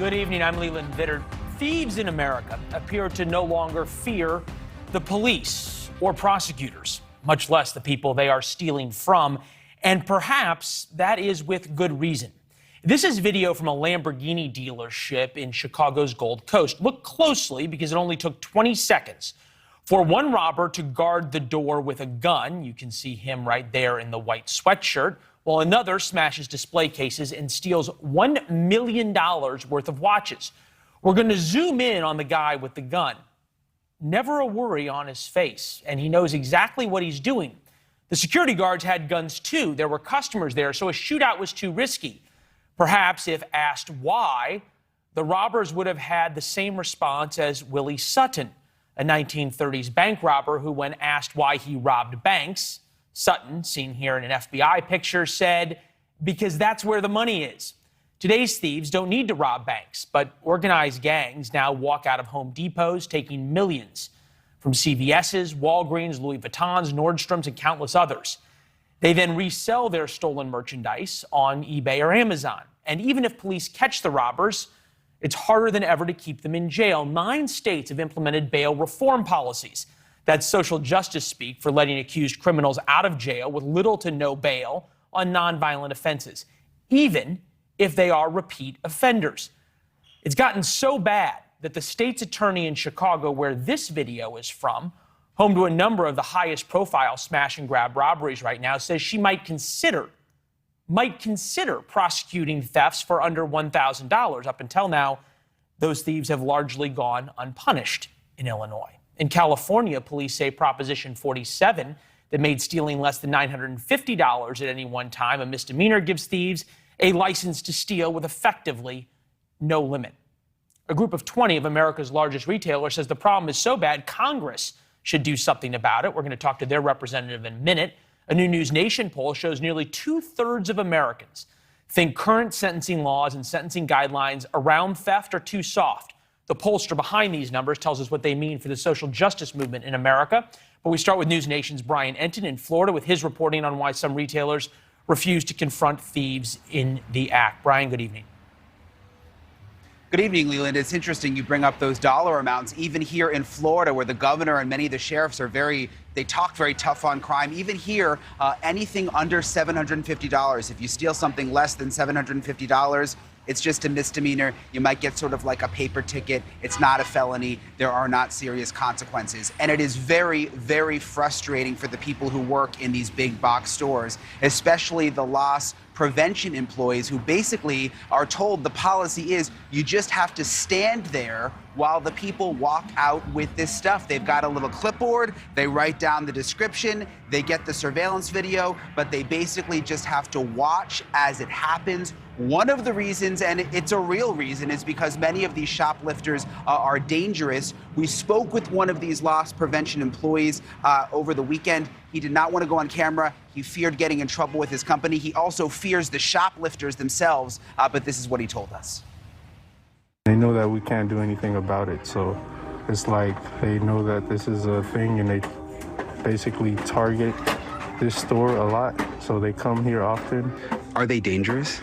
Good evening. I'm Leland Vittert. Thieves in America appear to no longer fear the police or prosecutors, much less the people they are stealing from. And perhaps that is with good reason. This is video from a Lamborghini dealership in Chicago's Gold Coast. Look closely because it only took 20 seconds for one robber to guard the door with a gun. You can see him right there in the white sweatshirt, while another smashes display cases and steals $1 million worth of watches. We're going to zoom in on the guy with the gun. Never a worry on his face, and he knows exactly what he's doing. The security guards had guns too. There were customers there, so a shootout was too risky. Perhaps if asked why, the robbers would have had the same response as Willie Sutton, a 1930s bank robber who, when asked why he robbed banks, Sutton, seen here in an FBI picture, said, "Because that's where the money is." Today's thieves don't need to rob banks, but organized gangs now walk out of Home Depots, taking millions from CVS's, Walgreens, Louis Vuittons, Nordstrom's, and countless others. They then resell their stolen merchandise on eBay or Amazon. And even if police catch the robbers, it's harder than ever to keep them in jail. 9 states have implemented bail reform policies. That's social justice speak for letting accused criminals out of jail with little to no bail on nonviolent offenses, even if they are repeat offenders. It's gotten so bad that the state's attorney in Chicago, where this video is from, home to a number of the highest profile smash and grab robberies right now, says she might consider prosecuting thefts for under $1,000. Up until now, those thieves have largely gone unpunished in Illinois. In California, police say Proposition 47 that made stealing less than $950 at any one time a misdemeanor gives thieves a license to steal with effectively no limit. A group of 20 of America's largest retailers says the problem is so bad, Congress should do something about it. We're going to talk to their representative in a minute. A new NewsNation poll shows nearly 2/3 of Americans think current sentencing laws and sentencing guidelines around theft are too soft. The pollster behind these numbers tells us what they mean for the social justice movement in America. But we start with NewsNation's Brian Entin in Florida with his reporting on why some retailers refuse to confront thieves in the act. Brian, good evening. Good evening, Leland. It's interesting you bring up those dollar amounts. Even here in Florida, where the governor and many of the sheriffs are they talk very tough on crime. Even here, anything under $750. If you steal something less than $750, it's just a misdemeanor. You might get sort of like a paper ticket. It's not a felony. There are not serious consequences. And it is very, very frustrating for the people who work in these big box stores, especially the loss prevention employees who basically are told the policy is you just have to stand there while the people walk out with this stuff. They've got a little clipboard, they write down the description, they get the surveillance video, but they basically just have to watch as it happens. One of the reasons, and it's a real reason, is because many of these shoplifters are dangerous. We spoke with one of these loss prevention employees over the weekend. He did not want to go on camera. He feared getting in trouble with his company. He also fears the shoplifters themselves, but this is what he told us. They know that we can't do anything about it, so it's like they know that this is a thing and they basically target this store a lot, so they come here often. Are they dangerous?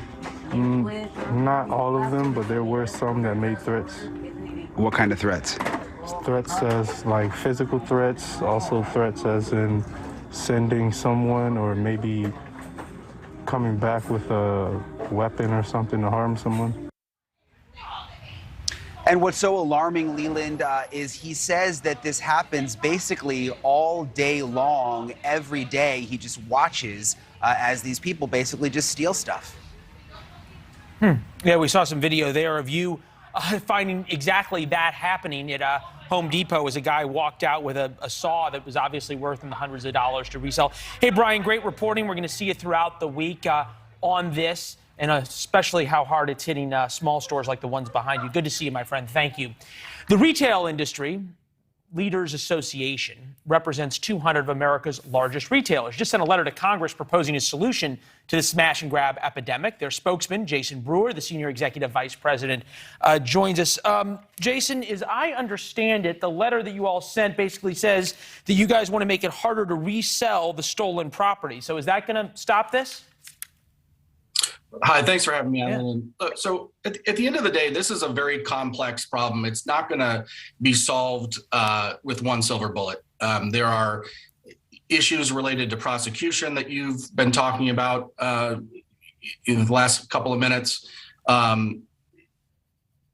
Not all of them, but there were some that made threats. What kind of threats? Threats as like physical threats, also threats as in sending someone or maybe coming back with a weapon or something to harm someone. And what's so alarming, Leland, is he says that this happens basically all day long, every day. He just watches as these people basically just steal stuff. Yeah, we saw some video there of you finding exactly that happening at Home Depot as a guy walked out with a saw that was obviously worth in the hundreds of dollars to resell. Hey, Brian, great reporting. We're going to see you throughout the week on this, and especially how hard it's hitting small stores like the ones behind you. Good to see you, my friend. Thank you. The retail industry Leaders Association represents 200 of America's largest retailers. Just sent a letter to Congress proposing a solution to the smash and grab epidemic. Their spokesman, Jason Brewer, the senior executive vice president, joins us. Jason, as I understand it, the letter that you all sent basically says that you guys want to make it harder to resell the stolen property. So is that going to stop this? Hi, thanks for having me on. Yeah. So at the end of the day, this is a very complex problem. It's not going to be solved with one silver bullet. There are issues related to prosecution that you've been talking about in the last couple of minutes.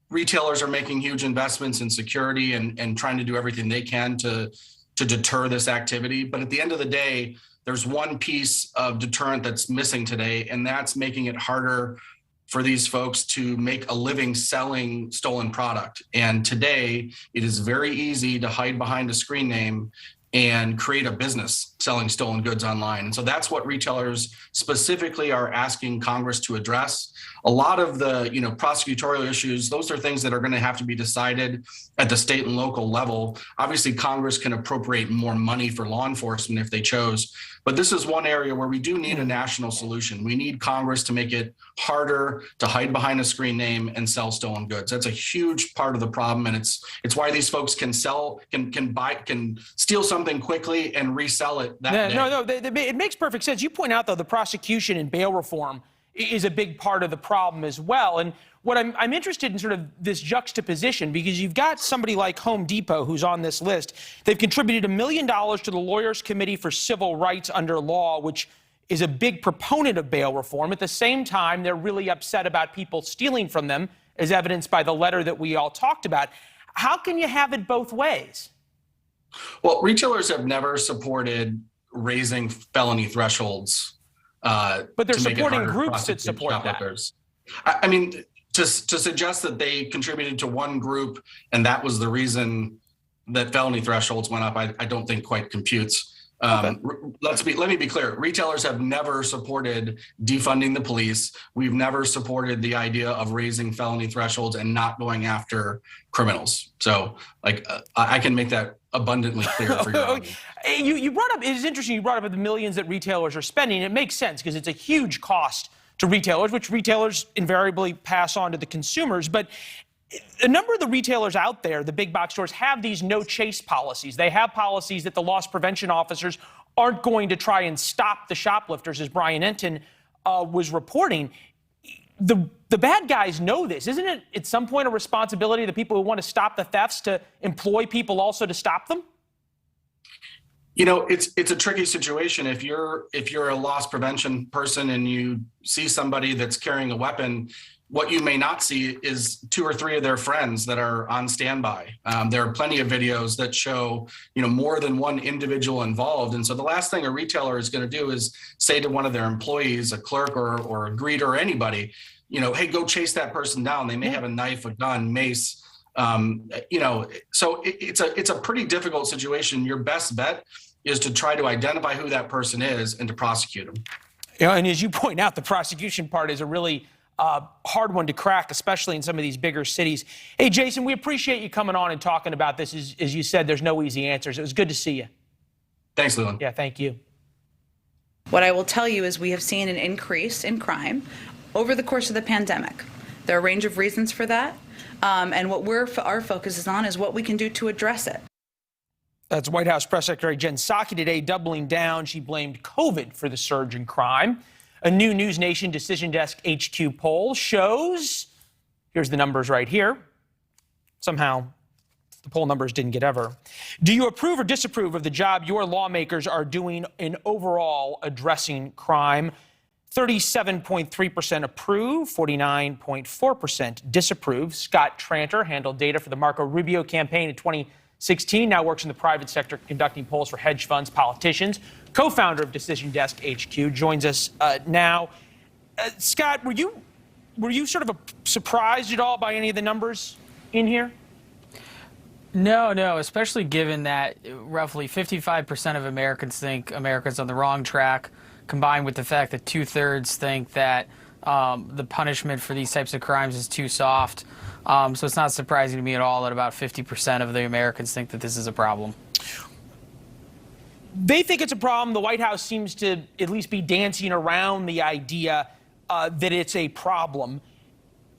Retailers are making huge investments in security and trying to do everything they can to deter this activity. But at the end of the day, there's one piece of deterrent that's missing today, and that's making it harder for these folks to make a living selling stolen product. And today, it is very easy to hide behind a screen name and create a business selling stolen goods online. And so that's what retailers specifically are asking Congress to address. A lot of the prosecutorial issues, those are things that are going to have to be decided at the state and local level. Obviously, Congress can appropriate more money for law enforcement if they chose. But this is one area where we do need a national solution. We need Congress to make it harder to hide behind a screen name and sell stolen goods. That's a huge part of the problem, and it's why these folks can steal something quickly and resell it that day. No, it makes perfect sense. You point out, though, the prosecution and bail reform is a big part of the problem as well. And what I'm interested in sort of this juxtaposition, because you've got somebody like Home Depot who's on this list. They've contributed $1 million to the Lawyers Committee for Civil Rights under law, which is a big proponent of bail reform. At the same time, they're really upset about people stealing from them, as evidenced by the letter that we all talked about. How can you have it both ways? Well, retailers have never supported raising felony thresholds. But they're supporting groups that support that. I mean, to suggest that they contributed to one group and that was the reason that felony thresholds went up, I don't think quite computes. Okay. Let me be clear. Retailers have never supported defunding the police. We've never supported the idea of raising felony thresholds and not going after criminals. So, I can make that abundantly clear for you. You brought up, it's interesting, you brought up the millions that retailers are spending. It makes sense because it's a huge cost to retailers, which retailers invariably pass on to the consumers. But a number of the retailers out there, the big box stores, have these no chase policies. They have policies that the loss prevention officers aren't going to try and stop the shoplifters, as Brian Entin was reporting. The bad guys know this. Isn't it at some point a responsibility of the people who want to stop the thefts to employ people also to stop them? It's a tricky situation. If you're a loss prevention person and you see somebody that's carrying a weapon, what you may not see is 2 or 3 of their friends that are on standby. There are plenty of videos that show, more than one individual involved. And so the last thing a retailer is going to do is say to one of their employees, a clerk or a greeter or anybody, hey, go chase that person down. They may have a knife, a gun, mace. So it's a pretty difficult situation. Your best bet is to try to identify who that person is and to prosecute them. And as you point out, the prosecution part is a really hard one to crack, especially in some of these bigger cities. Hey, Jason, we appreciate you coming on and talking about this. As you said, there's no easy answers. It was good to see you. Thanks, Leland. Yeah, thank you. What I will tell you is we have seen an increase in crime over the course of the pandemic. There are a range of reasons for that. And what our focus is on is what we can do to address it. That's White House Press Secretary Jen Psaki today doubling down. She blamed COVID for the surge in crime. A new NewsNation Decision Desk HQ poll shows, here's the numbers right here. Somehow, the poll numbers didn't get ever. Do you approve or disapprove of the job your lawmakers are doing in overall addressing crime? 37.3% approve, 49.4% disapprove. Scott Tranter handled data for the Marco Rubio campaign in 2016, now works in the private sector conducting polls for hedge funds, politicians. Co-founder of Decision Desk HQ, joins us now. Scott, were you sort of surprised at all by any of the numbers in here? No, especially given that roughly 55% of Americans think America's on the wrong track, combined with the fact that 2/3 think that the punishment for these types of crimes is too soft. So it's not surprising to me at all that about 50% of the Americans think that this is a problem. They think it's a problem. The White House seems to at least be dancing around the idea that it's a problem.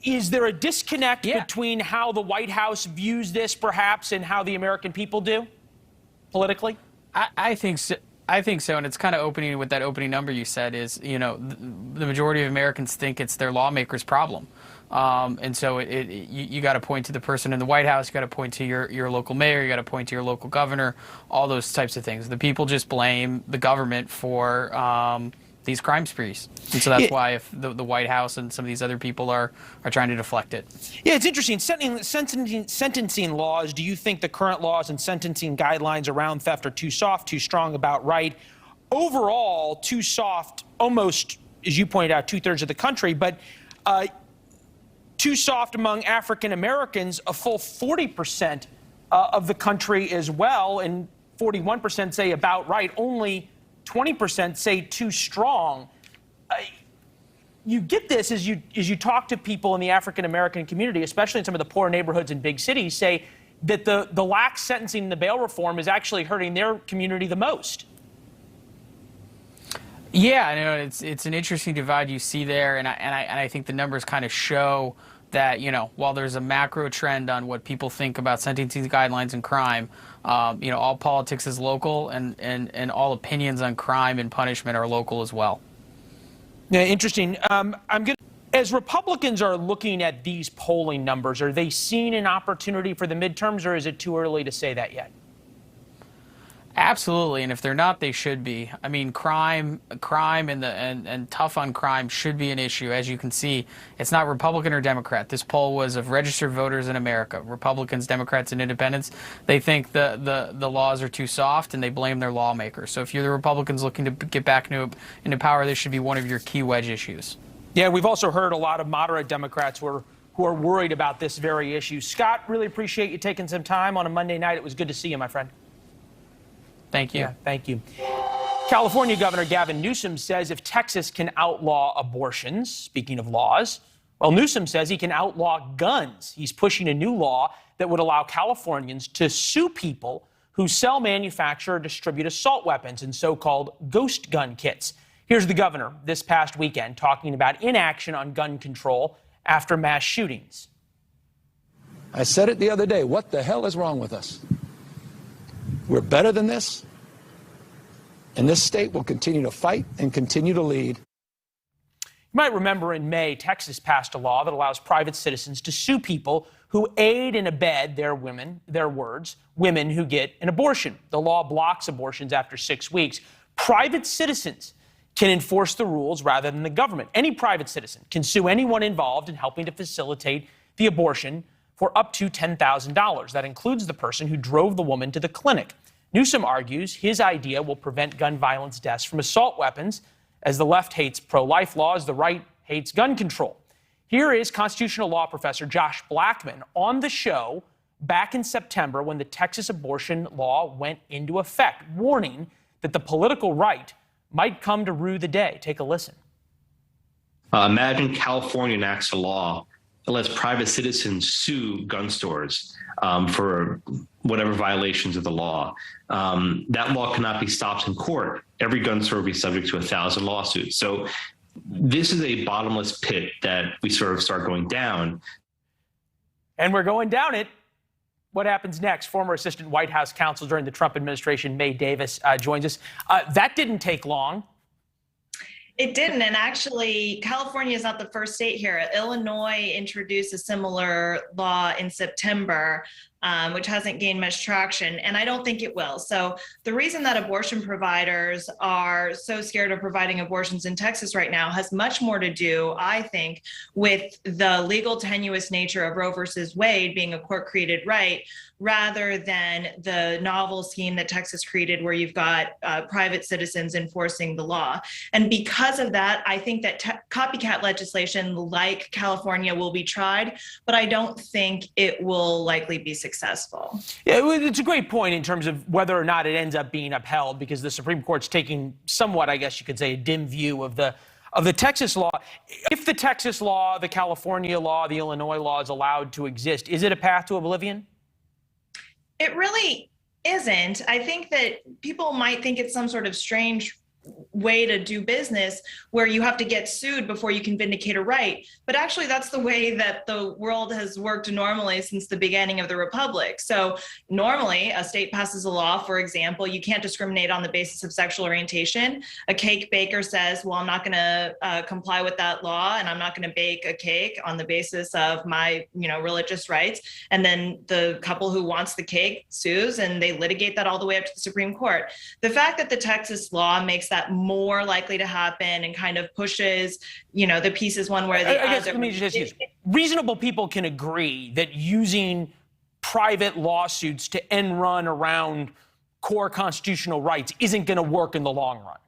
Is there a disconnect between how the White House views this, perhaps, and how the American people do politically? I think so. I think so, and it's kind of opening with that opening number you said is, the majority of Americans think it's their lawmakers' problem. And so you got to point to the person in the White House, you got to point to your local mayor, you got to point to your local governor, all those types of things. The people just blame the government for these crime sprees. And so that's why if the White House and some of these other people are trying to deflect it. Yeah, it's interesting. Sentencing laws, do you think the current laws and sentencing guidelines around theft are too soft, too strong, about right? Overall, too soft, almost, as you pointed out, 2/3 of the country, but too soft among African Americans, a full 40% of the country as well, and 41% say about right. Only 20% say too strong. You get this as you talk to people in the African American community, especially in some of the poor neighborhoods in big cities, say that the lax sentencing and the bail reform is actually hurting their community the most. Yeah, I know it's an interesting divide you see there, and I think the numbers kind of show that, while there's a macro trend on what people think about sentencing guidelines and crime, all politics is local, and all opinions on crime and punishment are local as well. Yeah, interesting. As Republicans are looking at these polling numbers, are they seeing an opportunity for the midterms, or is it too early to say that yet? Absolutely, and if they're not, they should be. I mean, crime and tough on crime should be an issue. As you can see, it's not Republican or Democrat. This poll was of registered voters in America, Republicans, Democrats, and independents. They think the laws are too soft, and they blame their lawmakers. So if you're the Republicans looking to get back into power, this should be one of your key wedge issues. Yeah, we've also heard a lot of moderate Democrats who are worried about this very issue. Scott, really appreciate you taking some time on a Monday night. It was good to see you, my friend. Thank you. Yeah, thank you. California Governor Gavin Newsom says if Texas can outlaw abortions, speaking of laws, well, Newsom says he can outlaw guns. He's pushing a new law that would allow Californians to sue people who sell, manufacture, or distribute assault weapons and so-called ghost gun kits. Here's the governor this past weekend talking about inaction on gun control after mass shootings. I said it the other day. What the hell is wrong with us? We're better than this, and this state will continue to fight and continue to lead. You might remember in May, Texas passed a law that allows private citizens to sue people who aid and abet women who get an abortion. The law blocks abortions after 6 weeks. Private citizens can enforce the rules rather than the government. Any private citizen can sue anyone involved in helping to facilitate the abortion for up to $10,000. That includes the person who drove the woman to the clinic. Newsom argues his idea will prevent gun violence deaths from assault weapons. As the left hates pro-life laws, the right hates gun control. Here is constitutional law professor Josh Blackman on the show back in September when the Texas abortion law went into effect, warning that the political right might come to rue the day. Take a listen. Imagine California enacts a law that lets private citizens sue gun stores for whatever violations of the law. That law cannot be stopped in court. Every gun store will be subject to 1,000 lawsuits. So this is a bottomless pit that we sort of start going down. And we're going down it. What happens next? Former Assistant White House Counsel during the Trump administration, Mae Davis, joins us. That didn't take long. It didn't, and actually, California is not the first state here. Illinois introduced a similar law in September, which hasn't gained much traction, and I don't think it will. So the reason that abortion providers are so scared of providing abortions in Texas right now has much more to do, I think, with the legal tenuous nature of Roe versus Wade being a court-created right, rather than the novel scheme that Texas created where you've got private citizens enforcing the law. And because of that, I think that copycat legislation like California will be tried, but I don't think it will likely be successful. Yeah, it's a great point in terms of whether or not it ends up being upheld, because the Supreme Court's taking somewhat, I guess you could say, a dim view of the Texas law. If the Texas law, the California law, the Illinois law is allowed to exist, is it a path to oblivion? It really isn't. I think that people might think it's some sort of strange way to do business where you have to get sued before you can vindicate a right. But actually, that's the way that the world has worked normally since the beginning of the Republic. So normally, a state passes a law, for example, you can't discriminate on the basis of sexual orientation. A cake baker says, well, I'm not going to comply with that law, and I'm not going to bake a cake on the basis of my, religious rights. And then the couple who wants the cake sues, and they litigate that all the way up to the Supreme Court. The fact that the Texas law makes that more likely to happen and kind of pushes, the pieces one way or the other. I guess, let me just use, reasonable people can agree that using private lawsuits to end run around core constitutional rights isn't going to work in the long run.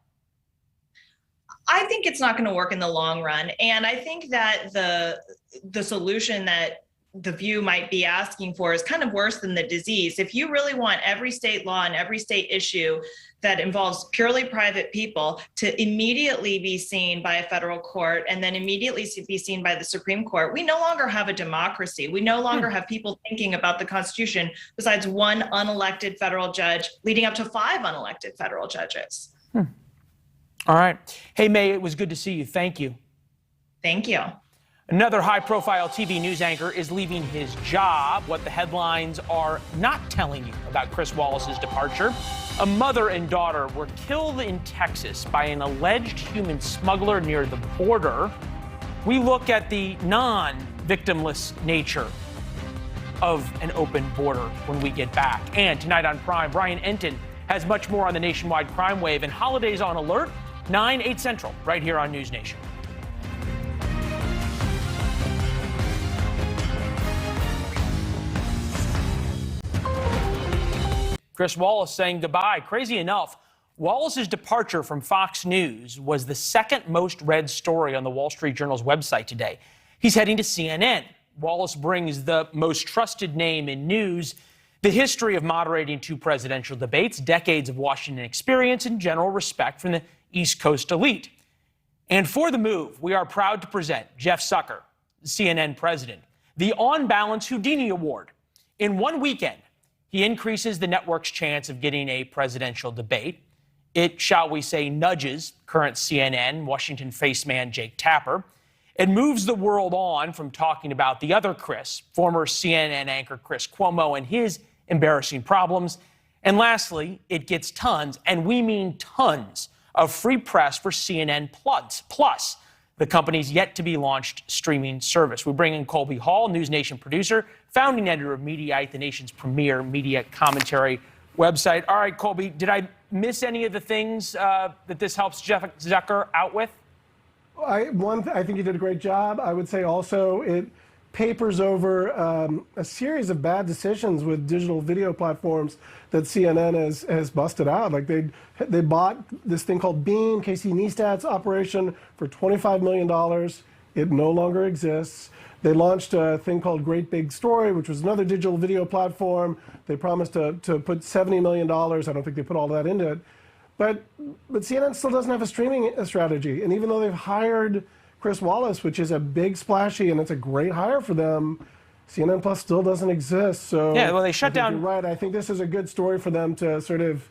I think it's not going to work in the long run. And I think that the solution that the View might be asking for is kind of worse than the disease. If you really want every state law and every state issue that involves purely private people to immediately be seen by a federal court and then immediately be seen by the Supreme Court, we no longer have a democracy. We no longer have people thinking about the Constitution besides one unelected federal judge leading up to 5 unelected federal judges. All right. Hey, May, it was good to see you. Thank you. Thank you. Another high-profile TV news anchor is leaving his job. What the headlines are not telling you about Chris Wallace's departure. A mother and daughter were killed in Texas by an alleged human smuggler near the border. We look at the non-victimless nature of an open border when we get back. And tonight on Prime, Brian Entin has much more on the nationwide crime wave and holidays on alert, 9, 8 Central, right here on NewsNation. Chris Wallace saying goodbye. Crazy enough, Wallace's departure from Fox News was the second most read story on the Wall Street Journal's website today. He's heading to CNN. Wallace brings the most trusted name in news, the history of moderating 2 presidential debates, decades of Washington experience, and general respect from the East Coast elite. And for the move, we are proud to present Jeff Zucker, CNN president, the On Balance Houdini Award. In one weekend, he increases the network's chance of getting a presidential debate. It, shall we say, nudges current CNN Washington faceman Jake Tapper. It moves the world on from talking about the other Chris, former CNN anchor Chris Cuomo, and his embarrassing problems. And lastly, it gets tons, and we mean tons, of free press for CNN Plus, the company's yet-to-be-launched streaming service. We bring in Colby Hall, NewsNation producer, founding editor of Mediaite, the nation's premier media commentary website. All right, Colby, did I miss any of the things that this helps Jeff Zucker out with? I think you did a great job. I would say also it papers over a series of bad decisions with digital video platforms that CNN has busted out. Like they bought this thing called Beam, Casey Neistat's operation, for $25 million. It no longer exists. They launched a thing called Great Big Story, which was another digital video platform. They promised to put $70 million. I don't think they put all that into it. But CNN still doesn't have a streaming strategy. And even though they've hired Chris Wallace, which is a big splashy, and it's a great hire for them, CNN Plus still doesn't exist. So yeah, well, they shut down. You're right. I think this is a good story for them to sort of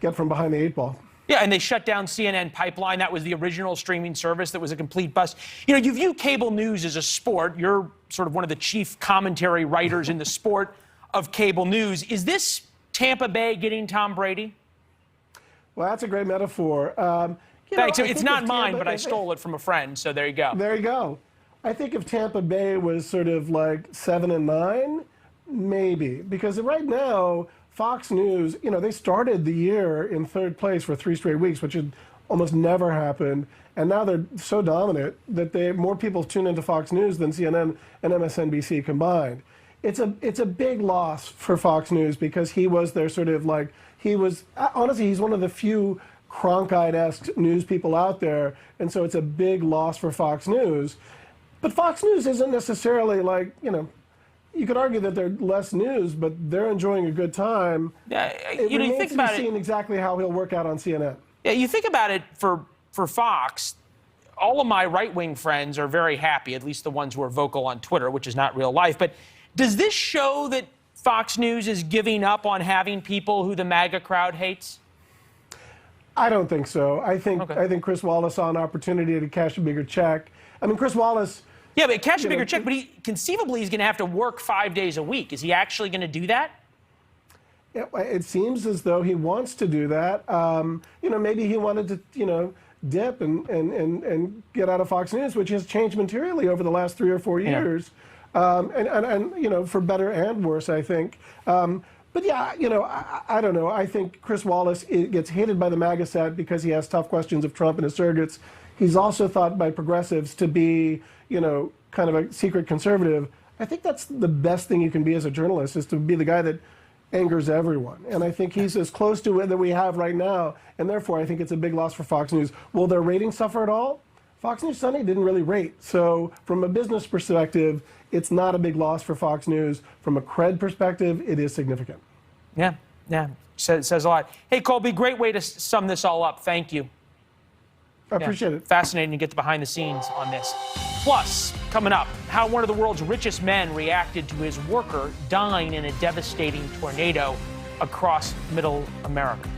get from behind the 8 ball. Yeah, and they shut down CNN Pipeline. That was the original streaming service that was a complete bust. You view cable news as a sport. You're sort of one of the chief commentary writers in the sport of cable news. Is this Tampa Bay getting Tom Brady? Well, that's a great metaphor. Thanks. It's not mine, but I stole it from a friend, so there you go. There you go. I think if Tampa Bay was sort of like 7-9, maybe. Because right now, Fox News, they started the year in 3rd place for 3 straight weeks, which had almost never happened. And now they're so dominant that more people tune into Fox News than CNN and MSNBC combined. It's a big loss for Fox News because he was their sort of like, honestly, he's one of the few Cronkite-esque news people out there. And so it's a big loss for Fox News. But Fox News isn't necessarily like, you could argue that they're less news, but they're enjoying a good time. Yeah, you think about it. Seeing exactly how he'll work out on CNN. Yeah, you think about it for Fox. All of my right-wing friends are very happy, at least the ones who are vocal on Twitter, which is not real life. But does this show that Fox News is giving up on having people who the MAGA crowd hates? I don't think so. I think Chris Wallace saw an opportunity to cash a bigger check. I mean, Chris Wallace. Yeah, but cash a bigger check, but he conceivably he's going to have to work 5 days a week. Is he actually going to do that? It seems as though he wants to do that. Maybe he wanted to, dip and get out of Fox News, which has changed materially over the last 3 or 4 years, and for better and worse, I think. But yeah, I don't know. I think Chris Wallace gets hated by the MAGA set because he has tough questions of Trump and his surrogates. He's also thought by progressives to be, kind of a secret conservative. I think that's the best thing you can be as a journalist, is to be the guy that angers everyone. And I think he's as close to it that we have right now. And therefore, I think it's a big loss for Fox News. Will their ratings suffer at all? Fox News Sunday didn't really rate. So from a business perspective, it's not a big loss for Fox News. From a cred perspective, it is significant. Yeah. Says a lot. Hey, Colby, great way to sum this all up. Thank you. I appreciate it. Fascinating to get the behind the scenes on this. Plus, coming up, how one of the world's richest men reacted to his worker dying in a devastating tornado across Middle America.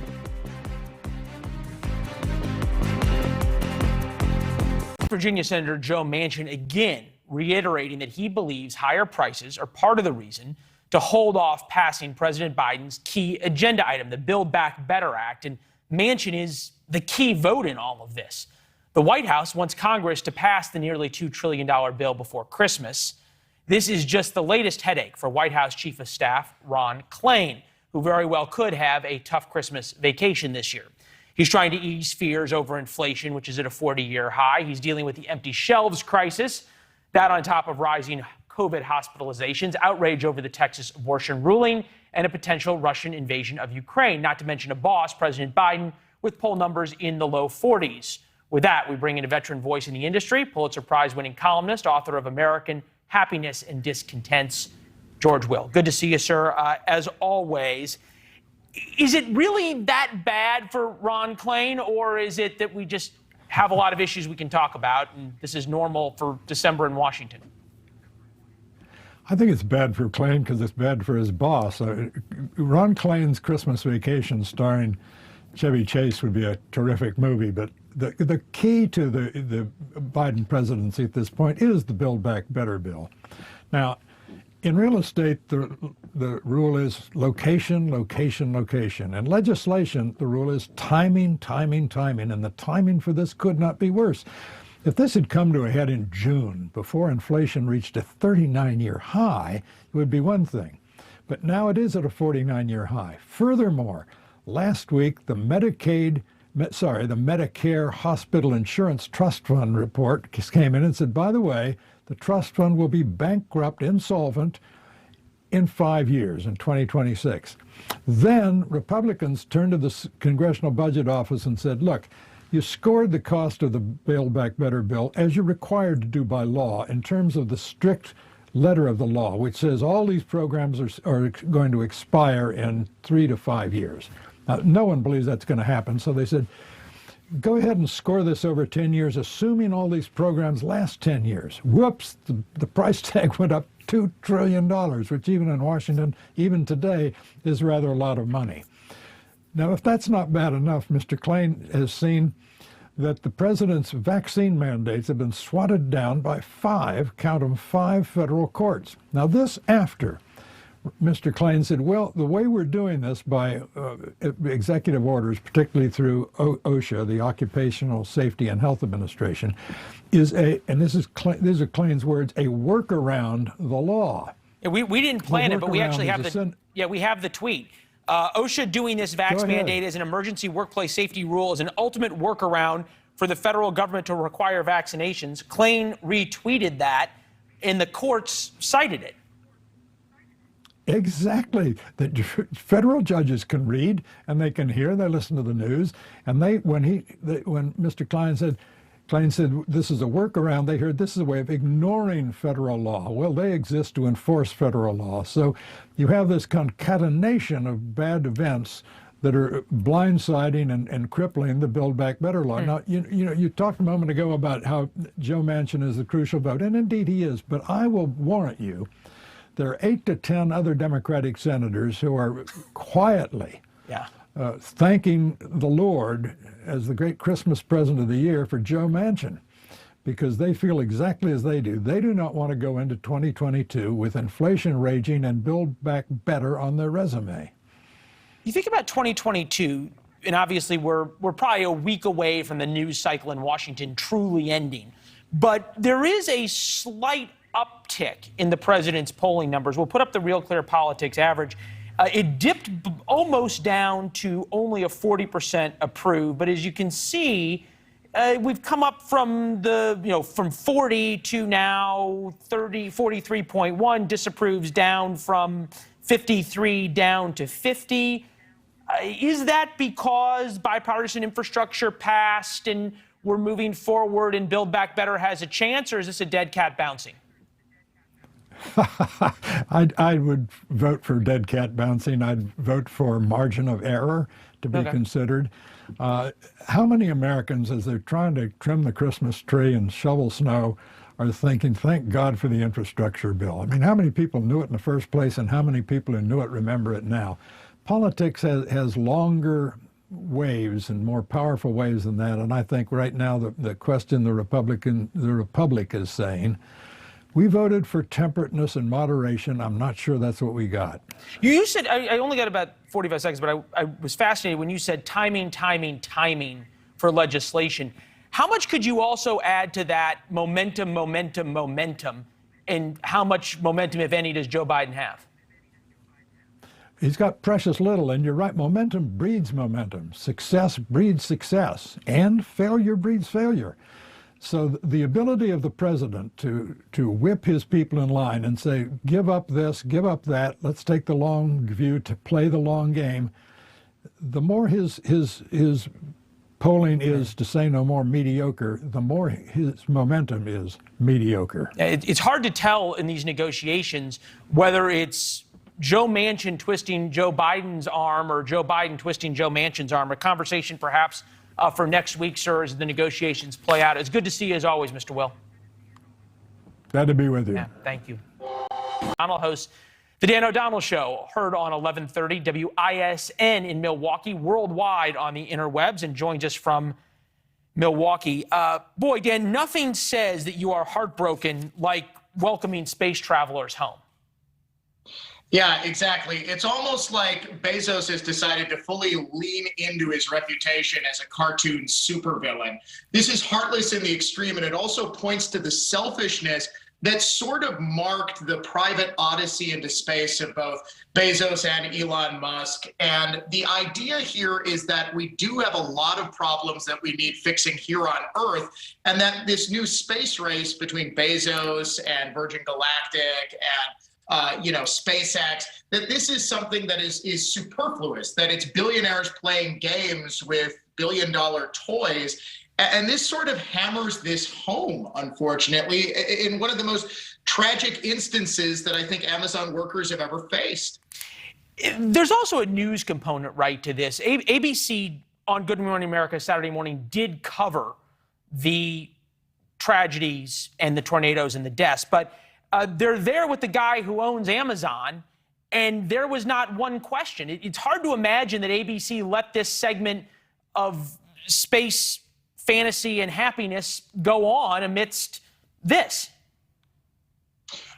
Virginia Senator Joe Manchin again reiterating that he believes higher prices are part of the reason to hold off passing President Biden's key agenda item, the Build Back Better Act. And Manchin is the key vote in all of this. The White House wants Congress to pass the nearly $2 trillion bill before Christmas. This is just the latest headache for White House Chief of Staff Ron Klain, who very well could have a tough Christmas vacation this year. He's trying to ease fears over inflation, which is at a 40-year high. He's dealing with the empty shelves crisis, that on top of rising COVID hospitalizations, outrage over the Texas abortion ruling, and a potential Russian invasion of Ukraine, not to mention a boss, President Biden, with poll numbers in the low 40s. With that, we bring in a veteran voice in the industry, Pulitzer Prize-winning columnist, author of American Happiness and Discontents, George Will. Good to see you, sir, as always. Is it really that bad for Ron Klain, or is it that we just have a lot of issues we can talk about, and this is normal for December in Washington? I think it's bad for Klain because it's bad for his boss. Ron Klain's Christmas Vacation starring Chevy Chase would be a terrific movie, but the key to the Biden presidency at this point is the Build Back Better bill. Now, in real estate, the rule is location, location, location. In legislation, the rule is timing, timing, timing, and the timing for this could not be worse. If this had come to a head in June, before inflation reached a 39-year high, it would be one thing. But now it is at a 49-year high. Furthermore, last week, the Medicare Hospital Insurance Trust Fund report came in and said, by the way, the trust fund will be bankrupt, insolvent in 5 years, in 2026. Then Republicans turned to the Congressional Budget Office and said, look, you scored the cost of the Build Back Better bill as you're required to do by law in terms of the strict letter of the law, which says all these programs are going to expire in 3 to 5 years. Now, no one believes that's going to happen, so they said, go ahead and score this over 10 years, assuming all these programs last 10 years. Whoops, the price tag went up $2 trillion, which even in Washington, even today, is rather a lot of money. Now, if that's not bad enough, Mr. Klain has seen that the president's vaccine mandates have been swatted down by 5 federal courts. Now, this after Mr. Klain said, well, the way we're doing this by executive orders, particularly through OSHA, the Occupational Safety and Health Administration, is these are Klain's words, a workaround the law. Yeah, we didn't plan it, but we actually have we have the tweet. OSHA doing this vax mandate as an emergency workplace safety rule is an ultimate workaround for the federal government to require vaccinations. Klain retweeted that, and the courts cited it. Exactly. The federal judges can read and they can hear. They listen to the news, and when Mr. Klain said this is a workaround, they heard this is a way of ignoring federal law. Well, they exist to enforce federal law. So you have this concatenation of bad events that are blindsiding and crippling the Build Back Better law. Now, you talked a moment ago about how Joe Manchin is the crucial vote, and indeed he is. But I will warrant you, there are 8 to 10 other Democratic senators who are quietly thanking the Lord as the great Christmas present of the year for Joe Manchin, because they feel exactly as they do. They do not want to go into 2022 with inflation raging and build back better on their resume. You think about 2022, and obviously we're probably a week away from the news cycle in Washington truly ending, but there is a slight uptick in the president's polling numbers. We'll put up the Real Clear Politics average. It dipped almost down to only a 40% approve, but as you can see, we've come up from from 40 to now 43.1. Disapproves down from 53 down to 50. Is that because bipartisan infrastructure passed and we're moving forward and Build Back Better has a chance, or is this a dead cat bouncing? I would vote for dead cat bouncing. I'd vote for margin of error to be considered. How many Americans, as they're trying to trim the Christmas tree and shovel snow, are thinking, thank God for the infrastructure bill? I mean, how many people knew it in the first place, and how many people who knew it remember it now? Politics has longer waves and more powerful waves than that, and I think right now the question the Republic is saying, we voted for temperateness and moderation. I'm not sure that's what we got. You said, I only got about 45 seconds, but I was fascinated when you said timing for legislation. How much could you also add to that momentum, and how much momentum, if any, does Joe Biden have? He's got precious little, and you're right, momentum breeds momentum. Success breeds success, and failure breeds failure. So the ability of the president to whip his people in line and say, give up this, give up that, let's take the long view to play the long game, the more his polling is, to say no more, mediocre, the more his momentum is mediocre. It's hard to tell in these negotiations whether it's Joe Manchin twisting Joe Biden's arm or Joe Biden twisting Joe Manchin's arm. A conversation perhaps for next week, sir, as the negotiations play out. It's good to see you as always, Mr. Will. Glad to be with you. Yeah, thank you. O'Donnell hosts The Dan O'Donnell Show, heard on 1130 WISN in Milwaukee, worldwide on the interwebs, and joins us from Milwaukee. Boy, Dan, nothing says that you are heartbroken like welcoming space travelers home. Yeah, exactly. It's almost like Bezos has decided to fully lean into his reputation as a cartoon supervillain. This is heartless in the extreme, and it also points to the selfishness that sort of marked the private odyssey into space of both Bezos and Elon Musk. And the idea here is that we do have a lot of problems that we need fixing here on Earth, and that this new space race between Bezos and Virgin Galactic and SpaceX, that this is something that is superfluous, that it's billionaires playing games with billion-dollar toys. And this sort of hammers this home, unfortunately, in one of the most tragic instances that I think Amazon workers have ever faced. There's also a news component, right, to this. ABC on Good Morning America Saturday morning did cover the tragedies and the tornadoes and the deaths, but they're there with the guy who owns Amazon, and there was not one question. It's hard to imagine that ABC let this segment of space fantasy and happiness go on amidst this.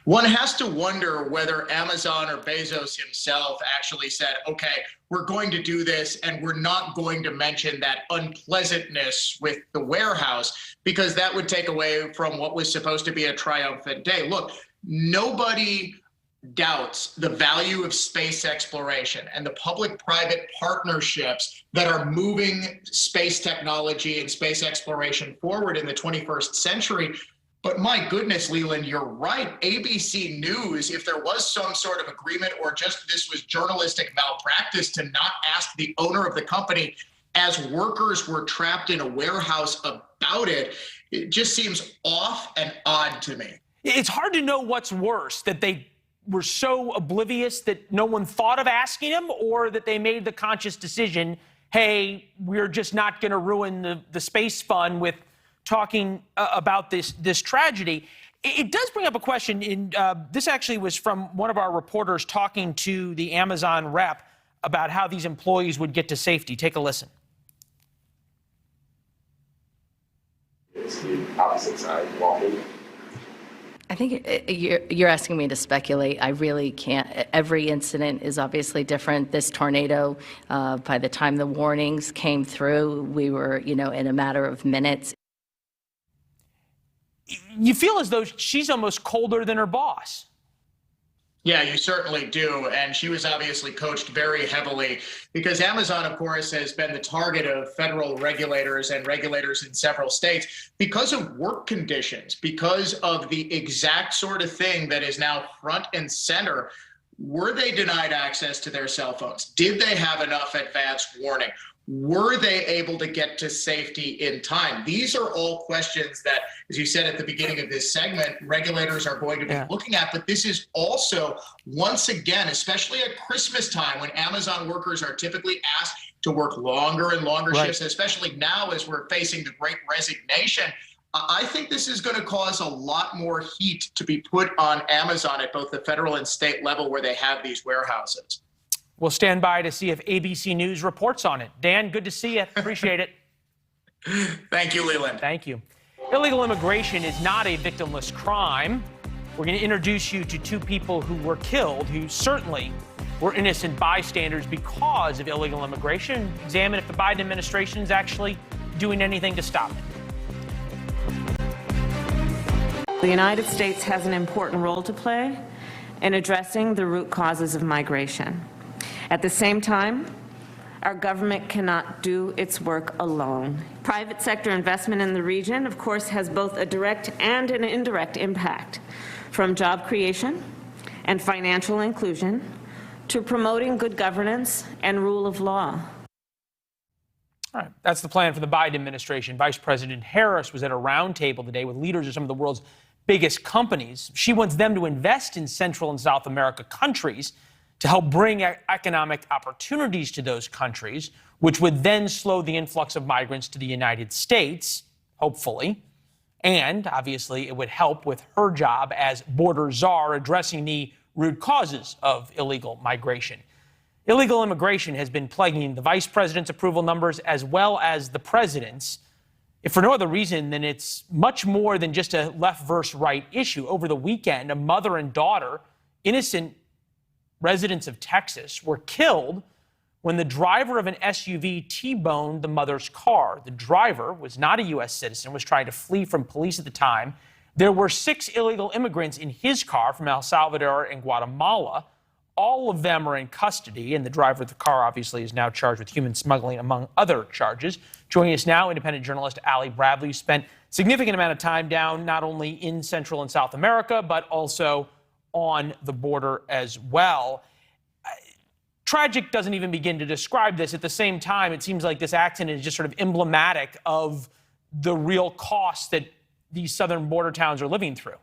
One has to wonder whether Amazon or Bezos himself actually said, okay, we're going to do this, and we're not going to mention that unpleasantness with the warehouse, because that would take away from what was supposed to be a triumphant day. Look, nobody doubts the value of space exploration and the public-private partnerships that are moving space technology and space exploration forward in the 21st century. But my goodness, Leland, you're right. ABC News, if there was some sort of agreement or just this was journalistic malpractice to not ask the owner of the company as workers were trapped in a warehouse about it, it just seems off and odd to me. It's hard to know what's worse, that they were so oblivious that no one thought of asking him, or that they made the conscious decision, hey, we're just not going to ruin the space fun with talking about this tragedy. It does bring up a question. This actually was from one of our reporters talking to the Amazon rep. about how these employees would get to safety. Take a listen. It's the opposite side walking. I think you're asking me to speculate. I really can't. Every incident is obviously different. This tornado, by the time the warnings came through, we were, in a matter of minutes. You feel as though she's almost colder than her boss. Yeah, you certainly do. And she was obviously coached very heavily because Amazon, of course, has been the target of federal regulators and regulators in several states because of work conditions, because of the exact sort of thing that is now front and center. Were they denied access to their cell phones? Did they have enough advance warning? Were they able to get to safety in time? These are all questions that, as you said at the beginning of this segment, regulators are going to be looking at. But this is also, once again, especially at Christmas time when Amazon workers are typically asked to work longer and longer shifts, especially now as we're facing the Great Resignation. I think this is going to cause a lot more heat to be put on Amazon at both the federal and state level where they have these warehouses. We'll stand by to see if ABC News reports on it. Dan, good to see you. Appreciate it. Thank you, Leland. Thank you. Illegal immigration is not a victimless crime. We're going to introduce you to two people who were killed, who certainly were innocent bystanders because of illegal immigration. Examine if the Biden administration is actually doing anything to stop it. The United States has an important role to play in addressing the root causes of migration. At the same time, our government cannot do its work alone. Private sector investment in the region, of course, has both a direct and an indirect impact, from job creation and financial inclusion to promoting good governance and rule of law. All right, that's the plan for the Biden administration. Vice President Harris was at a roundtable today with leaders of some of the world's biggest companies. She wants them to invest in Central and South America countries to help bring economic opportunities to those countries, which would then slow the influx of migrants to the United States, hopefully. And obviously, it would help with her job as border czar, addressing the root causes of illegal migration. Illegal immigration has been plaguing the vice president's approval numbers as well as the president's. If for no other reason than it's much more than just a left versus right issue. Over the weekend, a mother and daughter, innocent residents of Texas, were killed when the driver of an SUV T-boned the mother's car. The driver was not a U.S. citizen, was trying to flee from police at the time. There were 6 illegal immigrants in his car from El Salvador and Guatemala. All of them are in custody, and the driver of the car obviously is now charged with human smuggling, among other charges. Joining us now, independent journalist Ali Bradley, who spent a significant amount of time down not only in Central and South America, but also on the border as well. Tragic doesn't even begin to describe this. At the same time, it seems like this accident is just sort of emblematic of the real costs that these southern border towns are living through.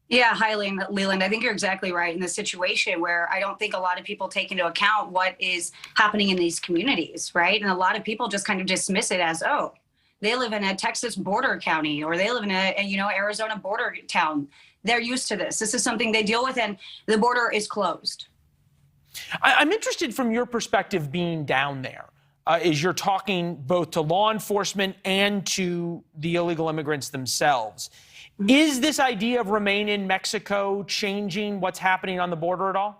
Yeah, hi, Leland. I think you're exactly right in the situation where I don't think a lot of people take into account what is happening in these communities, right? And a lot of people just kind of dismiss it as, oh, they live in a Texas border county, or they live in a Arizona border town. They're used to this. This is something they deal with, and the border is closed. I'm interested from your perspective being down there, as you're talking both to law enforcement and to the illegal immigrants themselves. Is this idea of remain in Mexico changing what's happening on the border at all?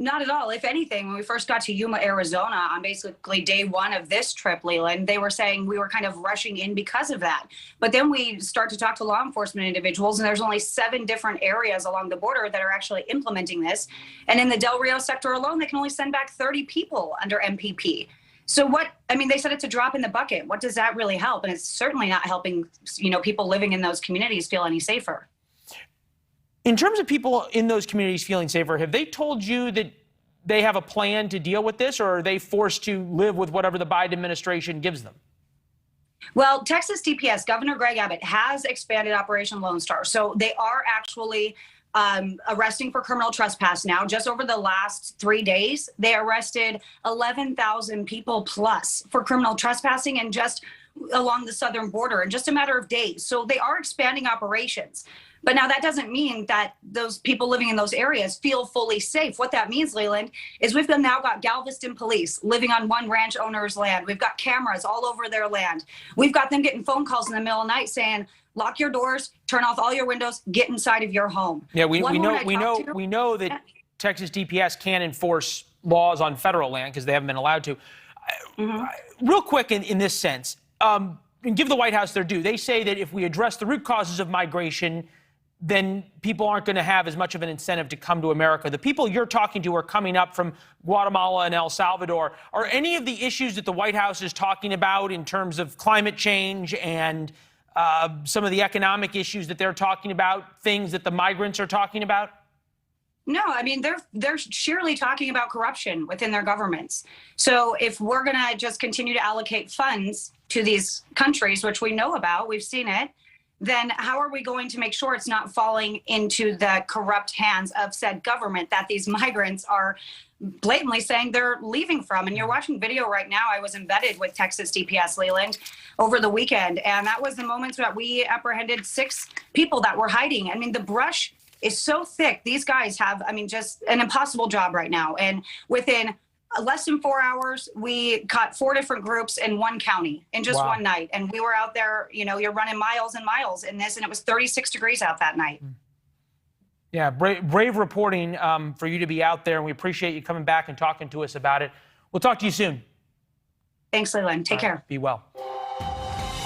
Not at all. If anything, when we first got to Yuma, Arizona, on basically day one of this trip, Leland, they were saying we were kind of rushing in because of that. But then we start to talk to law enforcement individuals, and there's only 7 different areas along the border that are actually implementing this. And in the Del Rio sector alone, they can only send back 30 people under MPP. So they said it's a drop in the bucket. What does that really help? And it's certainly not helping, people living in those communities feel any safer. In terms of people in those communities feeling safer, have they told you that they have a plan to deal with this, or are they forced to live with whatever the Biden administration gives them? Well, Texas DPS, Governor Greg Abbott, has expanded Operation Lone Star. So they are actually arresting for criminal trespass now. Just over the last 3 days, they arrested 11,000 people plus for criminal trespassing, and just along the southern border in just a matter of days. So they are expanding operations. But now that doesn't mean that those people living in those areas feel fully safe. What that means, Leland, is we've now got Galveston police living on one ranch owner's land. We've got cameras all over their land. We've got them getting phone calls in the middle of the night saying, lock your doors, turn off all your windows, get inside of your home. Yeah, we know that Texas DPS can't enforce laws on federal land because they haven't been allowed to. Real quick in this sense, and give the White House their due. They say that if we address the root causes of migration, then people aren't going to have as much of an incentive to come to America. The people you're talking to are coming up from Guatemala and El Salvador. Are any of the issues that the White House is talking about in terms of climate change and some of the economic issues that they're talking about, things that the migrants are talking about? No, I mean, they're surely talking about corruption within their governments. So if we're going to just continue to allocate funds to these countries, which we know about, we've seen it, then how are we going to make sure it's not falling into the corrupt hands of said government that these migrants are blatantly saying they're leaving from? And you're watching video right now. I was embedded with Texas DPS, Leland, over the weekend. And that was the moment that we apprehended 6 people that were hiding. I mean, the brush is so thick. These guys have, I mean, just an impossible job right now. And within less than 4 hours, we caught 4 different groups in one county in just one night. And we were out there, you know, you're running miles and miles in this, and it was 36 degrees out that night. Yeah, brave reporting for you to be out there, and we appreciate you coming back and talking to us about it. We'll talk to you soon. Thanks, Leland. Take care. Be well.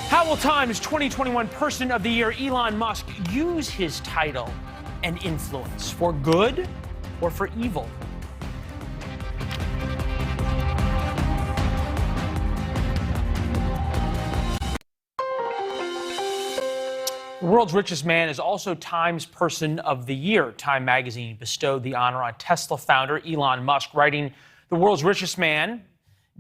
How will Time's 2021 Person of the Year, Elon Musk, use his title and influence for good or for evil? The world's richest man is also Time's Person of the Year. Time magazine bestowed the honor on Tesla founder Elon Musk, writing, "The world's richest man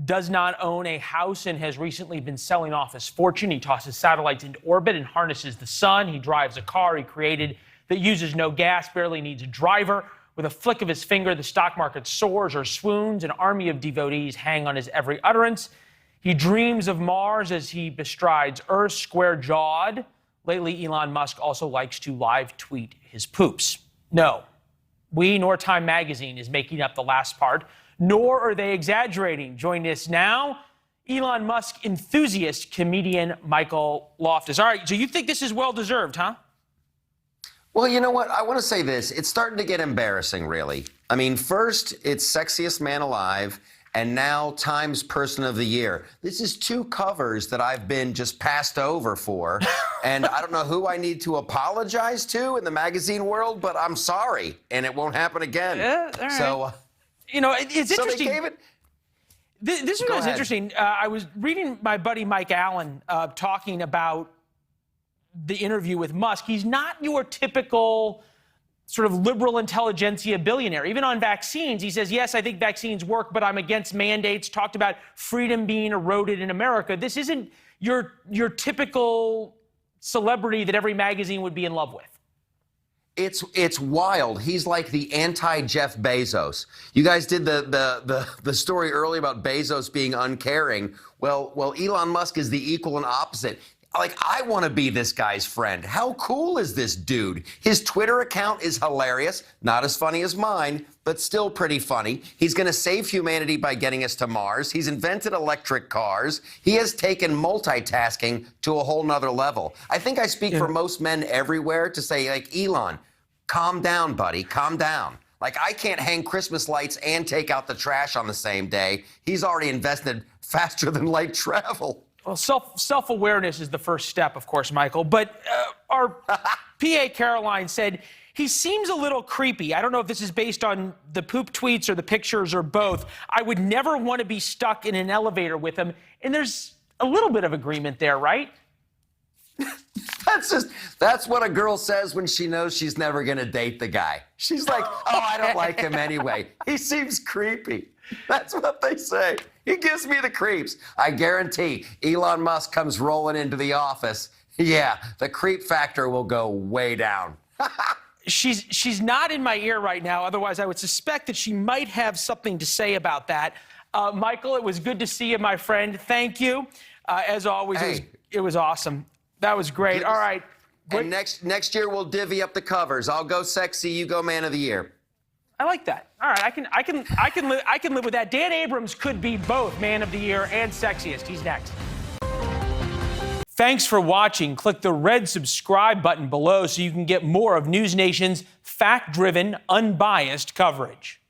does not own a house and has recently been selling off his fortune. He tosses satellites into orbit and harnesses the sun. He drives a car he created that uses no gas, barely needs a driver. With a flick of his finger, the stock market soars or swoons. An army of devotees hang on his every utterance. He dreams of Mars as he bestrides Earth, square-jawed. Lately, Elon Musk also likes to live tweet his poops." No, we nor Time magazine is making up the last part, nor are they exaggerating. Join us now, Elon Musk enthusiast comedian Michael Loftus. All right, so you think this is well-deserved, huh? Well, you know what? I want to say this. It's starting to get embarrassing, really. I mean, first, it's Sexiest Man Alive, and now Time's Person of the Year. This is 2 covers that I've been just passed over for, and I don't know who I need to apologize to in the magazine world, but I'm sorry, and it won't happen again. All right. So, you know, it's interesting. They gave it. This one was interesting. I was reading my buddy Mike Allen talking about the interview with Musk. He's not your typical sort of liberal intelligentsia billionaire. Even on vaccines, he says, yes, I think vaccines work, but I'm against mandates. Talked about freedom being eroded in America. This isn't your typical celebrity that every magazine would be in love with. It's wild. He's like the anti-Jeff Bezos. You guys did the story earlier about Bezos being uncaring. Well, Elon Musk is the equal and opposite. Like, I want to be this guy's friend. How cool is this dude? His Twitter account is hilarious. Not as funny as mine, but still pretty funny. He's going to save humanity by getting us to Mars. He's invented electric cars. He has taken multitasking to a whole nother level. I think I speak for most men everywhere to say, like, Elon, calm down, buddy, calm down. Like, I can't hang Christmas lights and take out the trash on the same day. He's already invested faster than light travel. Well, self-awareness is the first step, of course, Michael. But our PA Caroline said he seems a little creepy. I don't know if this is based on the poop tweets or the pictures or both. I would never want to be stuck in an elevator with him. And there's a little bit of agreement there, right? That's what a girl says when she knows she's never going to date the guy. She's like, oh, I don't like him anyway. He seems creepy. That's what they say. He gives me the creeps. I guarantee Elon Musk comes rolling into the office. Yeah, the creep factor will go way down. She's not in my ear right now. Otherwise, I would suspect that she might have something to say about that. Michael, it was good to see you, my friend. Thank you. As always, it was awesome. That was great. All right. And next year we'll divvy up the covers. I'll go sexy, you go man of the year. I like that. All right, I can live with that. Dan Abrams could be both man of the year and sexiest. He's next. Thanks for watching. Click the red subscribe button below so you can get more of NewsNation's fact-driven, unbiased coverage.